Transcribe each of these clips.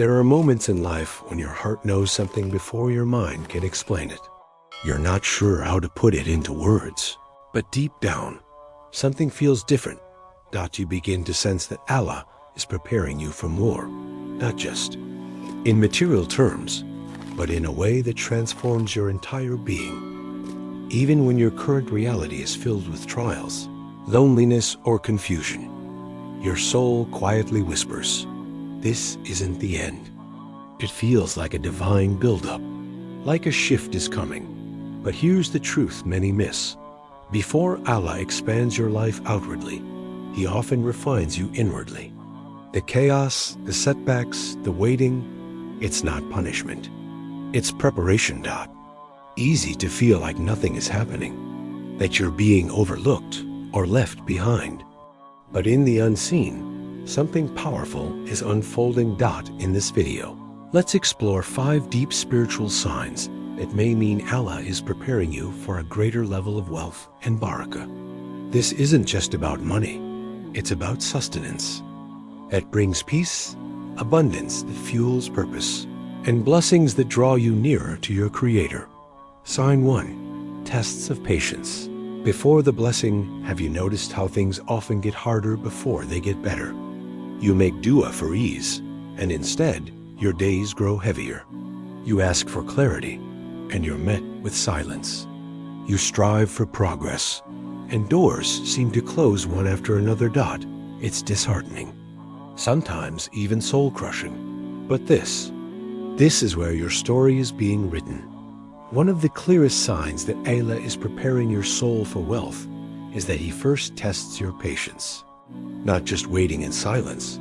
There are moments in life when your heart knows something before your mind can explain it. You're not sure how to put it into words, but deep down, something feels different. You begin to sense that Allah is preparing you for more, not just in material terms, but in a way that transforms your entire being. Even when your current reality is filled with trials, loneliness, or confusion, your soul quietly whispers, "This isn't the end." It feels like a divine buildup, like a shift is coming. But here's the truth many miss. Before Allah expands your life outwardly, He often refines you inwardly. The chaos, the setbacks, the waiting, it's not punishment. It's preparation. Easy to feel like nothing is happening, that you're being overlooked or left behind. But in the unseen, something powerful is unfolding. In this video, let's explore 5 deep spiritual signs that may mean Allah is preparing you for a greater level of wealth and barakah. This isn't just about money, it's about sustenance that brings peace, abundance that fuels purpose, and blessings that draw you nearer to your Creator. Sign 1. Tests of patience. Before the blessing, have you noticed how things often get harder before they get better? You make dua for ease, and instead, your days grow heavier. You ask for clarity, and you're met with silence. You strive for progress, and doors seem to close one after another. It's disheartening, sometimes even soul-crushing. But this is where your story is being written. One of the clearest signs that Allah is preparing your soul for wealth is that He first tests your patience. Not just waiting in silence,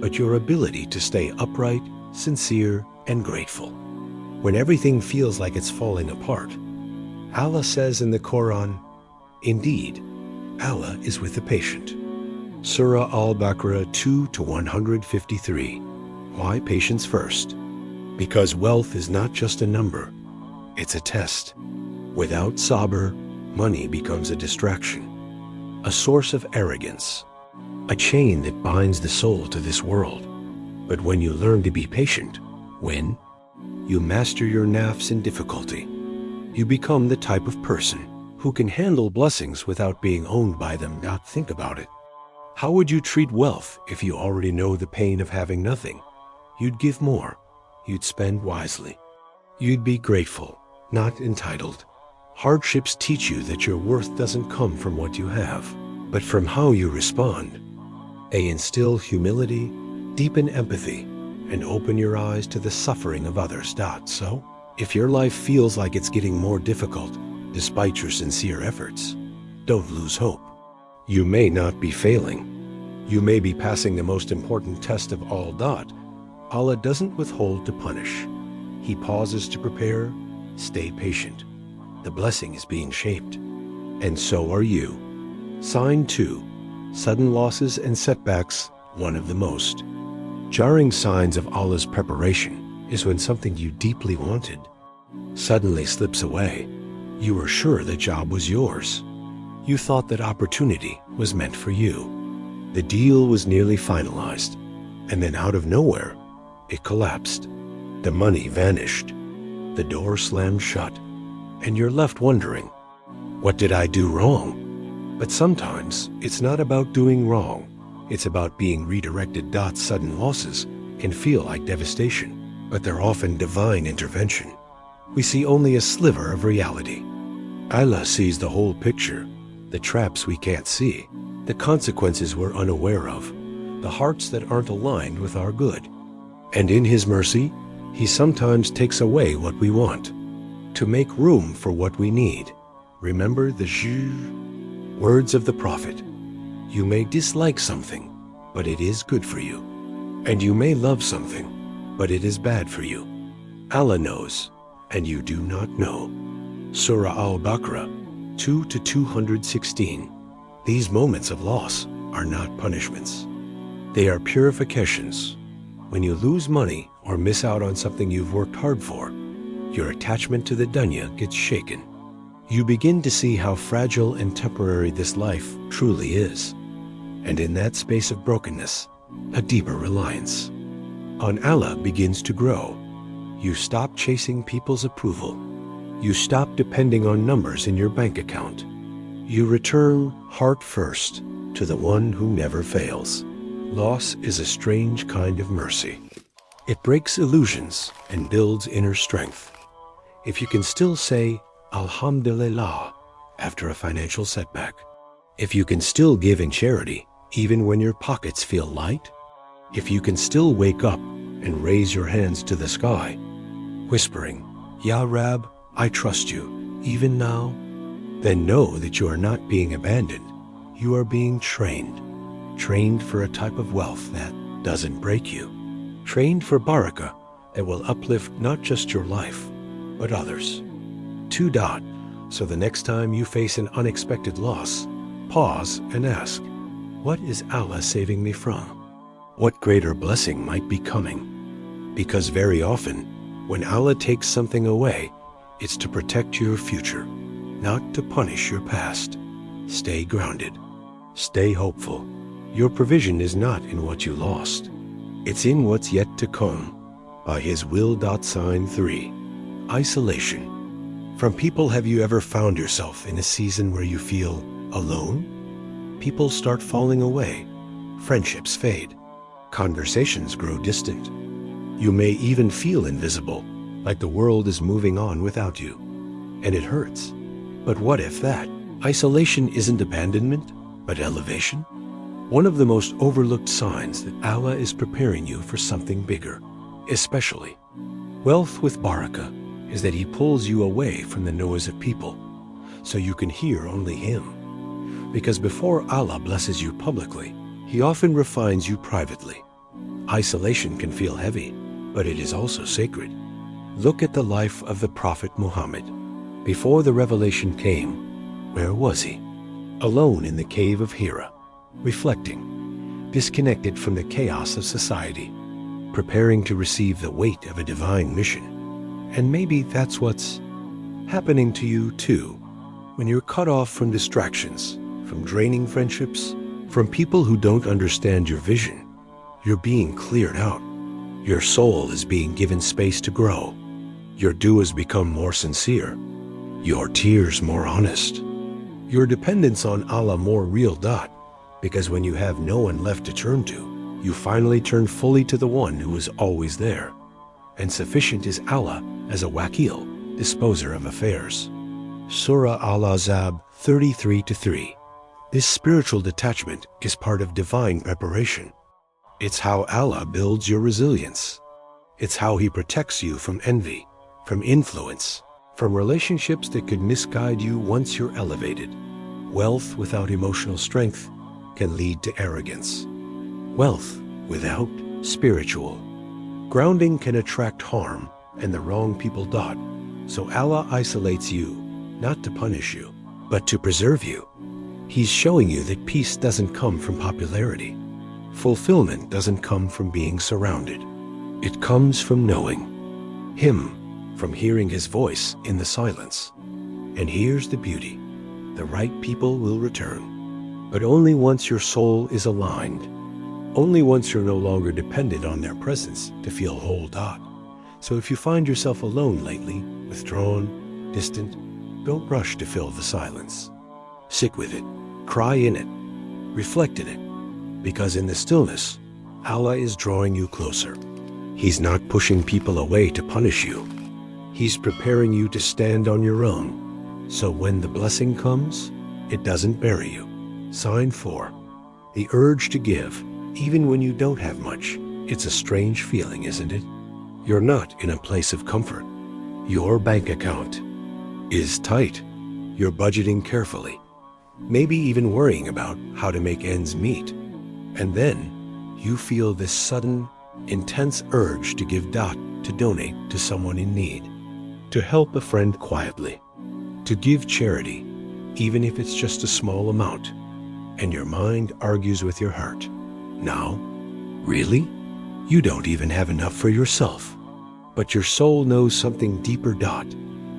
but your ability to stay upright, sincere, and grateful. When everything feels like it's falling apart, Allah says in the Quran, "Indeed, Allah is with the patient." Surah Al-Baqarah 2-153. Why patience first? Because wealth is not just a number, it's a test. Without sabr, money becomes a distraction, a source of arrogance, a chain that binds the soul to this world. But when you learn to be patient, when you master your nafs in difficulty, you become the type of person who can handle blessings without being owned by them. Think about it. How would you treat wealth if you already know the pain of having nothing? You'd give more. You'd spend wisely. You'd be grateful, not entitled. Hardships teach you that your worth doesn't come from what you have, but from how you respond. They instill humility, deepen empathy, and open your eyes to the suffering of others. So, if your life feels like it's getting more difficult, despite your sincere efforts, don't lose hope. You may not be failing. You may be passing the most important test of all. Allah doesn't withhold to punish. He pauses to prepare. Stay patient. The blessing is being shaped. And so are you. Sign 2. Sudden losses and setbacks. One of the most jarring signs of Allah's preparation is when something you deeply wanted suddenly slips away. You were sure the job was yours. You thought that opportunity was meant for you. The deal was nearly finalized, and then out of nowhere, it collapsed. The money vanished. The door slammed shut, and you're left wondering, what did I do wrong? But sometimes it's not about doing wrong. It's about being redirected. Sudden losses can feel like devastation, but they're often divine intervention. We see only a sliver of reality. Allah sees the whole picture, the traps we can't see, the consequences we're unaware of, the hearts that aren't aligned with our good. And in His mercy, He sometimes takes away what we want to make room for what we need. Remember the words of the Prophet. You may dislike something, but it is good for you. And you may love something, but it is bad for you. Allah knows, and you do not know. Surah Al-Baqarah 2-216. These moments of loss are not punishments. They are purifications. When you lose money or miss out on something you've worked hard for, your attachment to the dunya gets shaken. You begin to see how fragile and temporary this life truly is. And in that space of brokenness, a deeper reliance. on Allah begins to grow. You stop chasing people's approval. You stop depending on numbers in your bank account. You return heart first to the one who never fails. Loss is a strange kind of mercy. It breaks illusions and builds inner strength. If you can still say Alhamdulillah after a financial setback, if you can still give in charity even when your pockets feel light, if you can still wake up and raise your hands to the sky, whispering, Ya Rab, I trust you, even now, then know that you are not being abandoned. You are being trained. Trained for a type of wealth that doesn't break you. Trained for barakah that will uplift not just your life, but others. So the next time you face an unexpected loss, pause and ask, what is Allah saving me from? What greater blessing might be coming? Because very often, when Allah takes something away, it's to protect your future, not to punish your past. Stay grounded. Stay hopeful. Your provision is not in what you lost. It's in what's yet to come. By His will. 3. Isolation. From people, have you ever found yourself in a season where you feel alone? People start falling away. Friendships fade. Conversations grow distant. You may even feel invisible, like the world is moving on without you. And it hurts. But what if that isolation isn't abandonment, but elevation? One of the most overlooked signs that Allah is preparing you for something bigger, especially wealth with barakah, is that He pulls you away from the noise of people, so you can hear only Him. Because before Allah blesses you publicly, He often refines you privately. Isolation can feel heavy, but it is also sacred. Look at the life of the Prophet Muhammad. Before the revelation came, where was he? Alone in the cave of Hira, reflecting, disconnected from the chaos of society, preparing to receive the weight of a divine mission. And maybe that's what's happening to you too, when you're cut off from distractions, from draining friendships, from people who don't understand your vision. You're being cleared out. Your soul is being given space to grow. Your du'as become more sincere. Your tears more honest. Your dependence on Allah more real. Because when you have no one left to turn to, you finally turn fully to the one who is always there. And sufficient is Allah as a wakil, disposer of affairs. Surah Al-Ahzab 33-3. This spiritual detachment is part of divine preparation. It's how Allah builds your resilience. It's how He protects you from envy, from influence, from relationships that could misguide you once you're elevated. Wealth without emotional strength can lead to arrogance. Wealth without spiritual grounding can attract harm and the wrong people. So Allah isolates you, not to punish you, but to preserve you. He's showing you that peace doesn't come from popularity. Fulfillment doesn't come from being surrounded. It comes from knowing Him, from hearing His voice in the silence. And here's the beauty. The right people will return, but only once your soul is aligned. Only once you're no longer dependent on their presence to feel whole. So if you find yourself alone lately, withdrawn, distant, don't rush to fill the silence. Sit with it, cry in it, reflect in it. Because in the stillness, Allah is drawing you closer. He's not pushing people away to punish you. He's preparing you to stand on your own. So when the blessing comes, it doesn't bury you. Sign 4. The urge to give, even when you don't have much. It's a strange feeling, isn't it? You're not in a place of comfort. Your bank account is tight. You're budgeting carefully, maybe even worrying about how to make ends meet. And then you feel this sudden, intense urge to give to donate to someone in need, to help a friend quietly, to give charity, even if it's just a small amount. And your mind argues with your heart. Now, really? You don't even have enough for yourself. But your soul knows something deeper.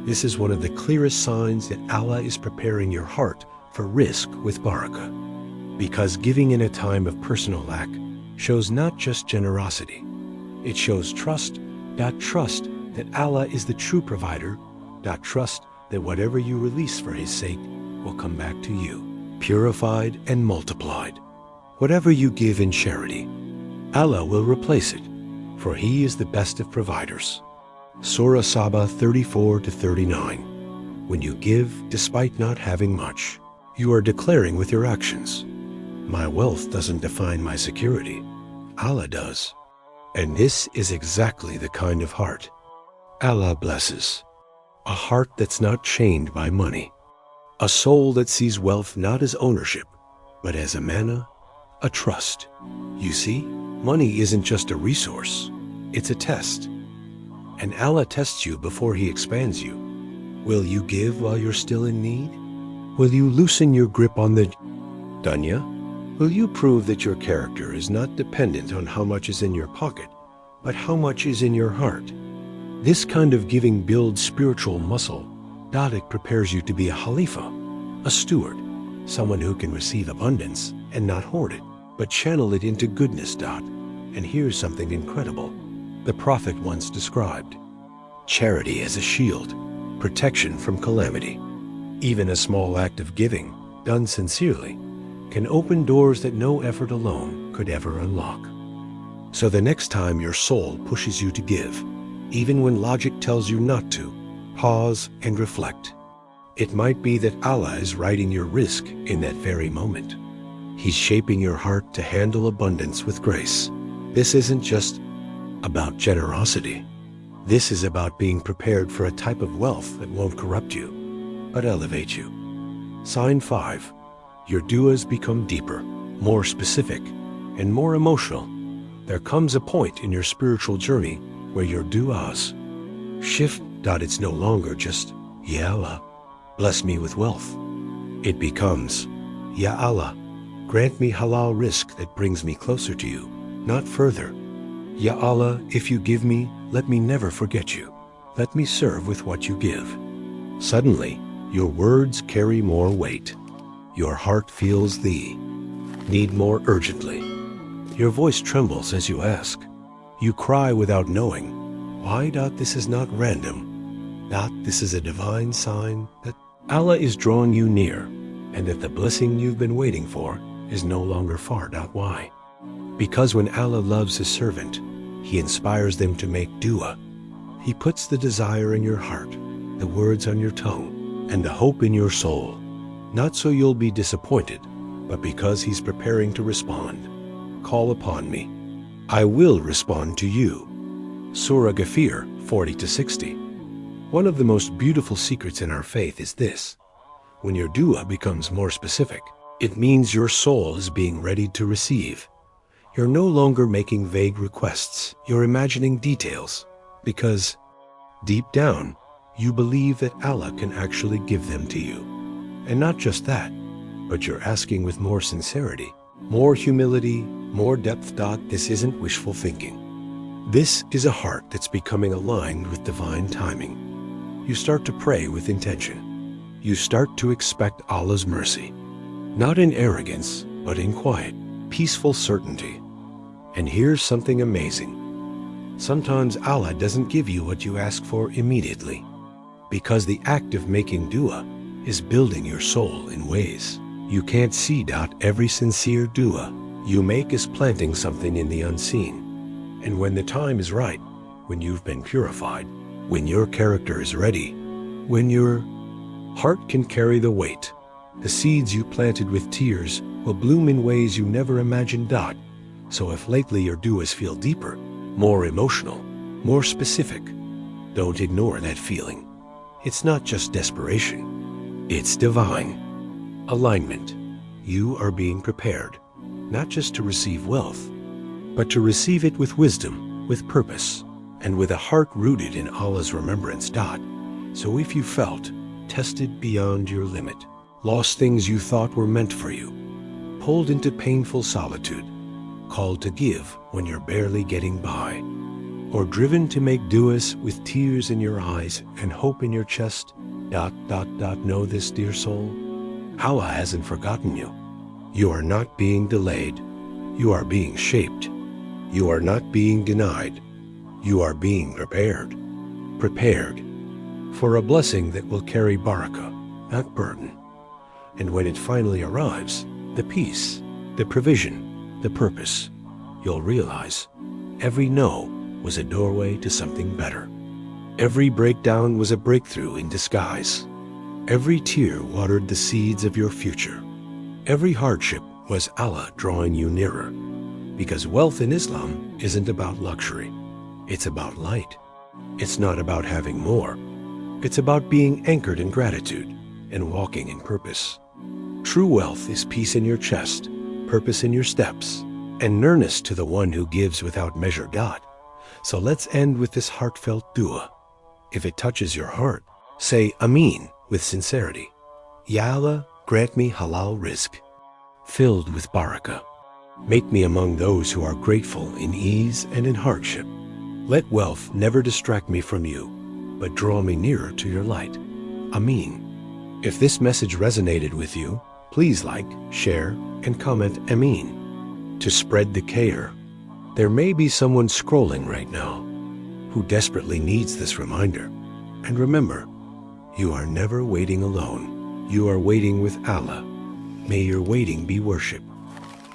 This is one of the clearest signs that Allah is preparing your heart for rizq with barakah. Because giving in a time of personal lack shows not just generosity, It shows trust. Trust that Allah is the true provider. Trust that whatever you release for His sake will come back to you, purified and multiplied. Whatever you give in charity, Allah will replace it, for He is the best of providers. Surah Saba 34-39. When you give despite not having much, you are declaring with your actions, my wealth doesn't define my security. Allah does. And this is exactly the kind of heart Allah blesses. A heart that's not chained by money. A soul that sees wealth not as ownership, but as a manna, a trust. You see, money isn't just a resource, it's a test. And Allah tests you before He expands you. Will you give while you're still in need? Will you loosen your grip on the dunya? Will you prove that your character is not dependent on how much is in your pocket, but how much is in your heart? This kind of giving builds spiritual muscle. It prepares you to be a Khalifa, a steward, someone who can receive abundance and not hoard it, but channel it into goodness. And here's something incredible. The Prophet once described charity as a shield, protection from calamity. Even a small act of giving, done sincerely, can open doors that no effort alone could ever unlock. So the next time your soul pushes you to give, even when logic tells you not to, pause and reflect. It might be that Allah is writing your rizq in that very moment. He's shaping your heart to handle abundance with grace. This isn't just about generosity. This is about being prepared for a type of wealth that won't corrupt you, but elevate you. Sign 5. Your du'as become deeper, more specific, and more emotional. There comes a point in your spiritual journey where your du'as shift. It's no longer just, Ya Allah, bless me with wealth. It becomes, Ya Allah, grant me halal rizq that brings me closer to you, not further. Ya Allah, if you give me, let me never forget you. Let me serve with what you give. Suddenly, your words carry more weight. Your heart feels the need more urgently. Your voice trembles as you ask. You cry without knowing. Why? This is not random. This is a divine sign that Allah is drawing you near, and that the blessing you've been waiting for is no longer far. Why? Because when Allah loves His servant, He inspires them to make dua. He puts the desire in your heart, the words on your tongue, and the hope in your soul. Not so you'll be disappointed, but because He's preparing to respond. Call upon me. I will respond to you. Surah Ghafir 40-60. One of the most beautiful secrets in our faith is this. When your dua becomes more specific, it means your soul is being readied to receive. You're no longer making vague requests, you're imagining details, because deep down, you believe that Allah can actually give them to you. And not just that, but you're asking with more sincerity, more humility, more depth. This isn't wishful thinking. This is a heart that's becoming aligned with divine timing. You start to pray with intention. You start to expect Allah's mercy, not in arrogance, but in quiet, peaceful certainty. And here's something amazing. Sometimes Allah doesn't give you what you ask for immediately, because the act of making dua is building your soul in ways you can't see. Every sincere dua you make is planting something in the unseen. And when the time is right, when you've been purified, when your character is ready, when your heart can carry the weight, the seeds you planted with tears will bloom in ways you never imagined. So if lately your duas feel deeper, more emotional, more specific, don't ignore that feeling. It's not just desperation, it's divine alignment. You are being prepared, not just to receive wealth, but to receive it with wisdom, with purpose, and with a heart rooted in Allah's remembrance. So if you felt tested beyond your limit, lost things you thought were meant for you, pulled into painful solitude, called to give when you're barely getting by, or driven to make duas with tears in your eyes and hope in your chest, know this, dear soul, Allah hasn't forgotten you. You are not being delayed. You are being shaped. You are not being denied. You are being prepared. Prepared for a blessing that will carry barakah, not burden. And when it finally arrives, the peace, the provision, the purpose, you'll realize every no was a doorway to something better. Every breakdown was a breakthrough in disguise. Every tear watered the seeds of your future. Every hardship was Allah drawing you nearer. Because wealth in Islam isn't about luxury. It's about light. It's not about having more. It's about being anchored in gratitude and walking in purpose. True wealth is peace in your chest, purpose in your steps, and nearness to the one who gives without measure God. So let's end with this heartfelt dua. If it touches your heart, say Ameen with sincerity. Ya Allah, grant me halal rizq, filled with barakah. Make me among those who are grateful in ease and in hardship. Let wealth never distract me from you, but draw me nearer to your light. Ameen. If this message resonated with you, please like, share, and comment Ameen to spread the care. There may be someone scrolling right now who desperately needs this reminder. And remember, you are never waiting alone. You are waiting with Allah. May your waiting be worship.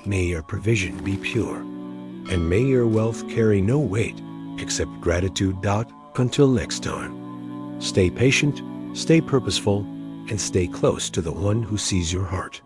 May your provision be pure. And may your wealth carry no weight except gratitude. Until next time, stay patient, stay purposeful, and stay close to the one who sees your heart.